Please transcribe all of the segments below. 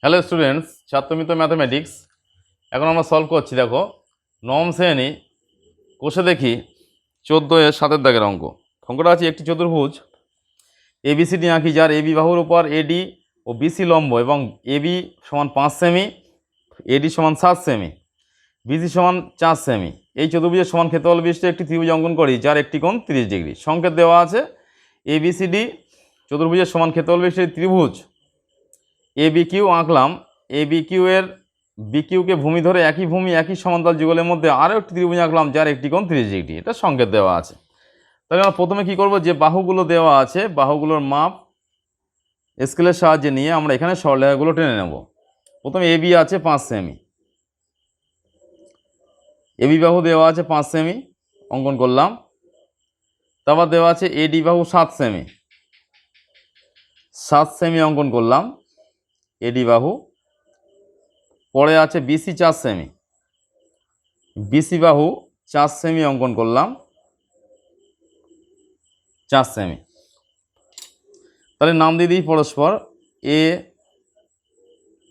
Hello students, ছাত্রমিত্র mathematics. এখন আমরা solve করছি। দেখো, নবম শ্রেণী কোষে দেখি 14-7 দাগের অঙ্ক। অঙ্কটা আছে একটি চতুর্ভুজ এবিসিডি আঁকি, যার এবি বাহুর উপর এডি ও বিসি লম্ব এবং এবি সমান 5 সেমি, এডি সমান 7 সেমি, বিসি সমান 4 সেমি। এই চতুর্ভুজের সমান ক্ষেত্রফল বিশিষ্ট একটি ত্রিভুজ অঙ্কন করি, যার একটি কোণ 30 ডিগ্রি। সংকেত দেওয়া আছে এবিসিডি চতুর্ভুজের সমান ক্ষেত্রফল বিশিষ্ট ত্রিভুজ এ বি কিউ আঁকলাম। এ বি কিউ এর বি কিউকে ভূমি ধরে একই ভূমি একই সমান্তরাল যুগলের মধ্যে আরও একটি ত্রিভুজ আঁকলাম, যার একটি কোণ 30 ডিগ্রি। এটা সংকেত দেওয়া আছে। তাহলে আমরা প্রথমে কি করব, যে বাহুগুলো দেওয়া আছে বাহুগুলোর মাপ স্কেলের সাহায্যে নিয়ে আমরা এখানে সরলরেখাগুলো টেনে নেব। প্রথমে এ বি আছে 5 সেমি, এ বি বাহু দেওয়া আছে 5 সেমি, অঙ্কন করলাম। তারপর দেওয়া আছে এডি বাহু 7 সেমি, 7 সেমি অঙ্কন করলাম এডি বাহু। পরে আছে বিসি 4 সেমি, বিসি বাহু 4 সেমি অঙ্কন করলাম 4 সেমি। তাহলে নাম দিয়ে দিই পরস্পর। A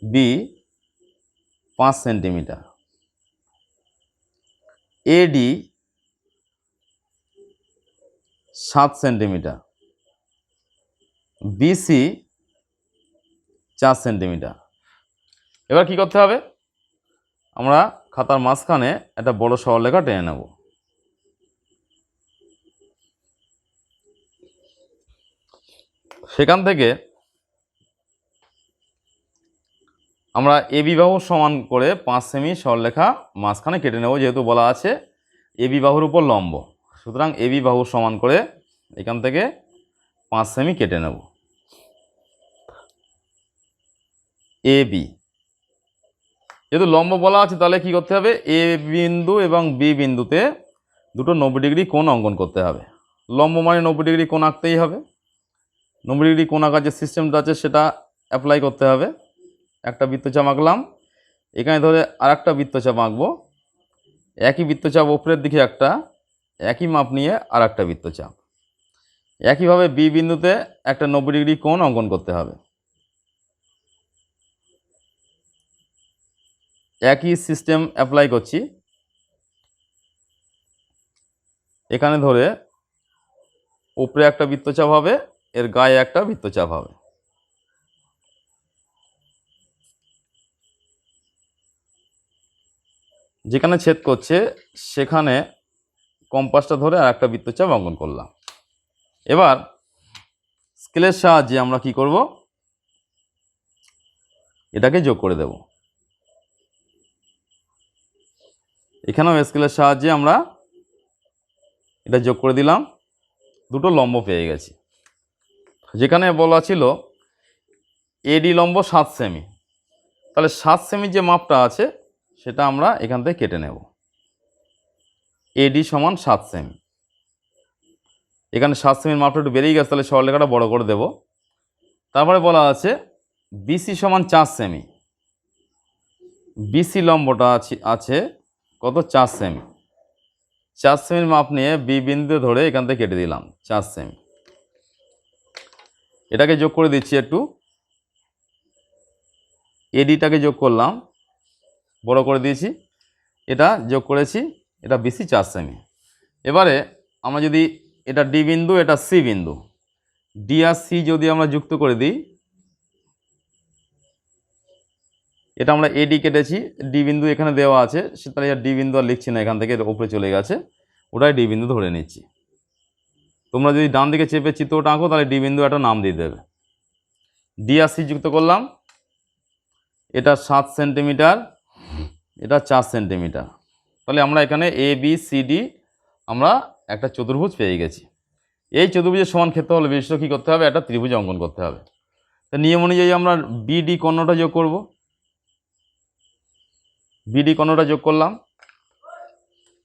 B 5 centimetre, eddy 7 centimetre, BC 4 centimetre. এবার কি করতে হবে, আমরা খাতার মাঝখানে একটা বড় সরলরেখা টেনে নেব। সেখান থেকে আমরা এবি বাহু সমান করে 5 সেমি সরলরেখা মাঝখানে কেটে নেব, যেহেতু বলা আছে এবি বাহুর উপর লম্ব। সুতরাং এবি বাহু সমান করে এখান থেকে 5 সেমি কেটে নেব। এ বি যেহেতু লম্ব বলা আছে, তাহলে কি করতে হবে, এ বিন্দু এবং বি বিন্দুতে দুটো 90 ডিগ্রি কোণ অঙ্কন করতে হবে। লম্ব মানে 90 ডিগ্রি কোণ আঁকতেই হবে। 90 ডিগ্রি কোণ আঁকার যে সিস্টেমটা আছে সেটা অ্যাপ্লাই করতে হবে। একটা বৃত্তচাপ আঁকলাম, এখানে ধরে আর একটা বৃত্তচাপ আঁকবো। একই বৃত্তচাপ উপরের দিকে একটা, একই মাপ নিয়ে আর একটা বৃত্তচাপ। একইভাবে বি বিন্দুতে একটা 90 ডিগ্রি কোণ অঙ্কন করতে হবে। একই সিস্টেম অ্যাপ্লাই করছি। এখানে ধরে উপরে একটা বৃত্তচাপ হবে, এর গায়ে একটা বৃত্তচাপ হবে। যেখানে ছেদ করছে সেখানে কম্পাসটা ধরে আর একটা বৃত্তচাপ অঙ্কন করলাম। এবার স্কেলের সাহায্যে আমরা কি করব, এটাকে যোগ করে দেব। এখানেও স্কেলের সাহায্যে আমরা এটা যোগ করে দিলাম, দুটো লম্ব পেয়ে গেছি। যেখানে বলা ছিল এডি লম্ব 7 সেমি, তাহলে 7 সেমির যে মাপটা আছে সেটা আমরা এখান থেকে কেটে নেব। এডি সমান 7 সেমি, এখানে 7 সেমির মাপটা একটু বেরিয়ে গেছে, তাহলে সরলরেখাটা বড় করে দেব। তারপরে বলা আছে বিসি সমান 4 সেমি, বিসি লম্বটা আছে কত, 4 সেমি। 4 সেমির মাপ নিয়ে বি বিন্দু ধরে এখান থেকে কেটে দিলাম 4 সেমি। এটাকে যোগ করে দিচ্ছি একটু, এডিটাকে যোগ করলাম, বড় করে দিয়েছি, এটা যোগ করেছি, এটা বিসি 4 সেমি। এবারে আমরা যদি এটা ডি বিন্দু, এটা সি বিন্দু, ডি আর সি যদি আমরা যুক্ত করে দিই, এটা আমরা এডি কেটেছি, ডি বিন্দু এখানে দেওয়া আছে, তাহলে ডি বিন্দু আর লিখছি না, এখান থেকে উপরে চলে গেছে, ওটাই ডি বিন্দু ধরে নিচ্ছি। তোমরা যদি ডান দিকে চেপে চিত্রটা আঁকো তাহলে ডি বিন্দু একটা নাম দিয়ে দেবে। ডি আর সি যুক্ত করলাম, এটা 7 সেন্টিমিটার, এটা 4 সেন্টিমিটার। তাহলে আমরা এখানে এ বি সি ডি আমরা একটা চতুর্ভুজ পেয়ে গেছি। এই চতুর্ভুজের সমান ক্ষেত্রফল বিশিষ্ট কী করতে হবে, একটা ত্রিভুজ অঙ্কন করতে হবে। তো নিয়ম অনুযায়ী আমরা বিডি কর্ণটা যোগ করব। বিডি কর্ণটা যোগ করলাম,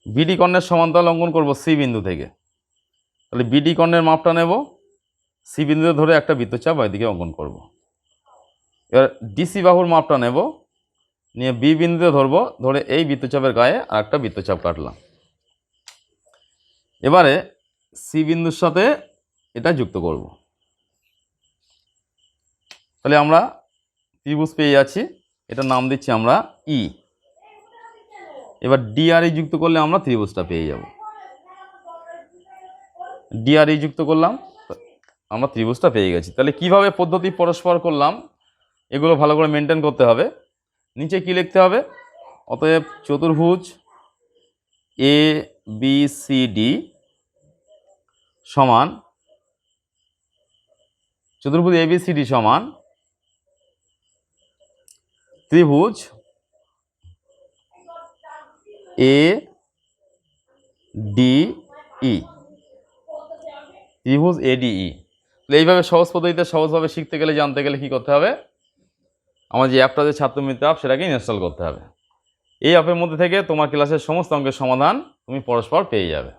বিডি কর্ণের সমান্তরাল অঙ্কন করব সি বিন্দু থেকে। তাহলে বিডি কর্ণের মাপটা নেব, সি বিন্দুতে ধরে একটা বৃত্তচাপ এদিকে অঙ্কন করব। এবার ডিসি বাহুর মাপটা নেব, নিয়ে বি বিন্দুতে ধরবো, ধরে এই বৃত্তচাপের গায়ে আর একটা বৃত্তচাপ কাটলাম। এবারে সি বিন্দুর সাথে এটা যুক্ত করব। তাহলে আমরা ত্রিভুজ পেয়ে যাচ্ছি, এটার নাম দিচ্ছি আমরা ই। এবার ডি আর ই যুক্ত করলে আমরা ত্রিভুজটা পেয়ে যাব। ডি আর ই যুক্ত করলাম, আমরা ত্রিভুজটা পেয়ে গেছি। তাহলে কিভাবে পদ্ধতি পরস্পর করলাম এগুলো ভালো করে মেনটেন করতে হবে। নিচে কি লিখতে হবে? অতএব চতুর্ভুজ এ বি সি ডি সমান, চতুর্ভুজ এ বি সি ডি সমান ত্রিভুজ এ ডি ই, ত্রিভুজ এ ডি ই। এইভাবে সহজ পদ্ধতিতে সহজভাবে শিখতে গেলে, জানতে গেলে কি করতে হবে? আমার যে অ্যাপটা যে ছাত্রমিত্র অ্যাপ, সেটাকে ইনস্টল করতে হবে। এই অ্যাপের মধ্যে থেকে তোমার ক্লাসের সমস্ত অঙ্কের সমাধান তুমি পরস্পর পেয়ে যাবে।